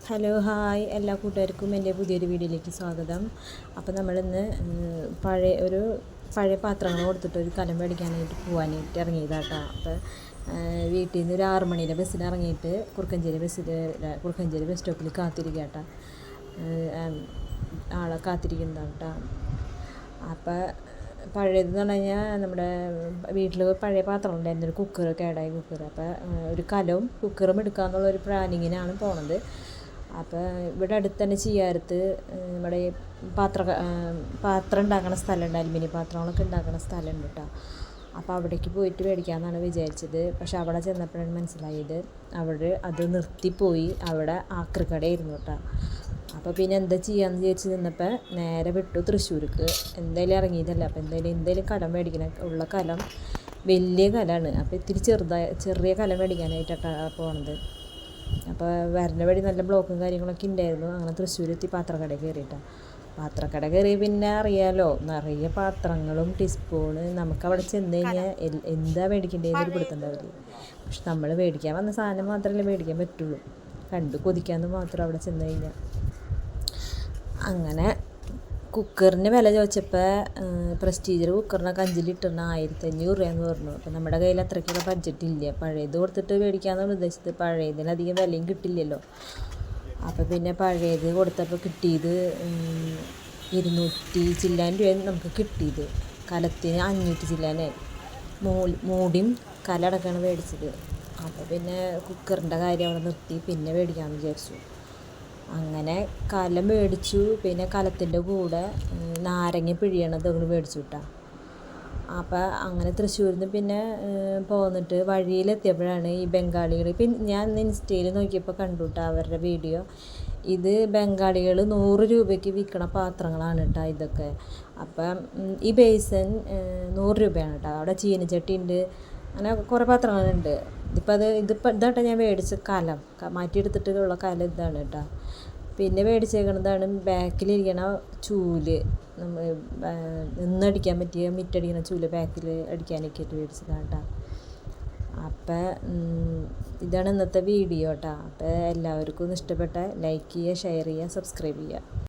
Hello hi എല്ലാ കൂട്ടുകാർക്കും എൻ്റെ പുതിയൊരു വീഡിയോയിലേക്ക് സ്വാഗതം. അപ്പോൾ നമ്മളിന്ന് പഴയ പാത്രങ്ങൾ കൊടുത്തിട്ട് ഒരു കലം മേടിക്കാനായിട്ട് പോകാനായിട്ട് ഇറങ്ങിയതാട്ടോ. അപ്പോൾ വീട്ടിൽ നിന്ന് ഒരു 6 മണിയുടെ ബസ്സിന് ഇറങ്ങിയിട്ട് കുറുക്കഞ്ചേരി ബസ് സ്റ്റോപ്പിൽ കാത്തിരിക്കാട്ടോ. ആളെ കാത്തിരിക്കുന്നതാട്ടോ. അപ്പോൾ പഴയതെന്ന് പറഞ്ഞു കഴിഞ്ഞാൽ നമ്മുടെ വീട്ടിൽ പഴയ പാത്രങ്ങളുണ്ടായിരുന്നു, ഒരു കുക്കർ, കേടായ കുക്കർ. അപ്പോൾ ഒരു കലവും കുക്കറും എടുക്കാമെന്നുള്ള ഒരു പ്ലാനിങ്ങിനാണ് പോണത്. അപ്പോൾ ഇവിടെ അടുത്ത് തന്നെ ചെയ്യാറുത്ത് നമ്മുടെ പാത്രം ഉണ്ടാക്കുന്ന സ്ഥലമുണ്ട്, അലുമിനിയം പാത്രങ്ങളൊക്കെ ഉണ്ടാക്കുന്ന സ്ഥലമുണ്ട് കേട്ടോ. അപ്പോൾ അവിടേക്ക് പോയിട്ട് മേടിക്കാമെന്നാണ് വിചാരിച്ചത്. പക്ഷെ അവിടെ ചെന്നപ്പോഴാണ് മനസ്സിലായത് അത് നിർത്തിപ്പോയി, അവിടെ ആക്രിക്കടയായിരുന്നു കേട്ടോ. അപ്പോൾ പിന്നെ എന്താ ചെയ്യാമെന്ന് വിചാരിച്ച് നിന്നപ്പോൾ നേരെ വിട്ടു തൃശ്ശൂർക്ക്. എന്തായാലും ഇറങ്ങിയതല്ല, അപ്പോൾ എന്തായാലും കലം മേടിക്കണം. ഉള്ള കലം വലിയ കലമാണ്. അപ്പോൾ ഇത്തിരി ചെറിയ കലം മേടിക്കാനായിട്ടാണ് പോണത്. അപ്പോൾ വരുന്ന വഴി നല്ല ബ്ലോക്കും കാര്യങ്ങളൊക്കെ ഉണ്ടായിരുന്നു. അങ്ങനെ തൃശ്ശൂരെത്തി പാത്രക്കട കയറിയിട്ടാണ്. പാത്രക്കട കയറി പിന്നെ അറിയാലോ, നിറയെ പാത്രങ്ങളും ടീസ്പൂണ്. നമുക്കവിടെ ചെന്ന് കഴിഞ്ഞാൽ എന്താ മേടിക്കേണ്ടതെന്നൊരു പിടുത്തുണ്ടാവില്ല. പക്ഷെ നമ്മൾ മേടിക്കാൻ വന്ന സാധനം മാത്രമല്ലേ മേടിക്കാൻ പറ്റുള്ളൂ, കണ്ടു കൊതിക്കാമെന്ന് മാത്രം അവിടെ ചെന്ന് കഴിഞ്ഞാൽ. അങ്ങനെ കുക്കറിന് വില ചോദിച്ചപ്പോൾ പ്രസ്റ്റീജർ കുക്കറിനൊക്കെ 5 ലിറ്ററിന് 1500 രൂപയെന്ന് പറഞ്ഞു. അപ്പോൾ നമ്മുടെ കയ്യിൽ അത്രയ്ക്കുള്ള ബഡ്ജറ്റ് ഇല്ല. പഴയത് കൊടുത്തിട്ട് മേടിക്കാമെന്നാണ് ഉദ്ദേശിച്ചത്. പഴയതിനധികം വിലയും കിട്ടില്ലല്ലോ. അപ്പോൾ പിന്നെ പഴയത് കൊടുത്തപ്പോൾ കിട്ടിയത് 200 ചില്ലാൻ രൂപ നമുക്ക് കിട്ടിയത്. കലത്തിന് 500 ചില്ലാനായി. മൂടിയും കലടക്കാണ് മേടിച്ചത്. അപ്പോൾ പിന്നെ കുക്കറിൻ്റെ കാര്യം അവിടെ നിർത്തി, പിന്നെ മേടിക്കാമെന്ന് വിചാരിച്ചു. അങ്ങനെ കലം മേടിച്ചു. പിന്നെ കലത്തിൻ്റെ കൂടെ നാരങ്ങ പിഴിയണത് മേടിച്ചു കിട്ടാം. അപ്പോൾ അങ്ങനെ തൃശ്ശൂരിൽ നിന്ന് പിന്നെ പോന്നിട്ട് വഴിയിലെത്തിയപ്പോഴാണ് ഈ ബംഗാളികൾ, ഇപ്പം ഞാൻ ഇൻസ്റ്റയിൽ നോക്കിയപ്പോൾ കണ്ടു കേട്ടോ അവരുടെ വീഡിയോ. ഇത് ബംഗാളികൾ 100 രൂപയ്ക്ക് വിൽക്കണ പാത്രങ്ങളാണ് കേട്ടോ ഇതൊക്കെ. അപ്പം ഈ ബേസൻ 100 രൂപയാണ് കേട്ടോ. അവിടെ ചീനച്ചട്ടി ഉണ്ട്, അങ്ങനെ കുറേ പാത്രങ്ങളുണ്ട്. ഇതാട്ടോ ഞാൻ മേടിച്ച കലം, മാറ്റിയെടുത്തിട്ടുള്ള കലം ഇതാണ് കേട്ടോ. പിന്നെ മേടിച്ചേക്കണതാണ് ബാക്കിലിരിക്കണ ചൂല്, നമ്മൾ നിന്നടിക്കാൻ പറ്റിയ മിറ്റടിക്കണ ചൂല് ബാക്കിൽ അടിക്കാനൊക്കെ ആയിട്ട് മേടിച്ചതാണ് കേട്ടോ. അപ്പം ഇതാണ് ഇന്നത്തെ വീഡിയോ കേട്ടോ. അപ്പോൾ എല്ലാവർക്കും ഇഷ്ടപ്പെട്ട ലൈക്ക് ചെയ്യുക, ഷെയർ ചെയ്യുക, സബ്സ്ക്രൈബ് ചെയ്യുക.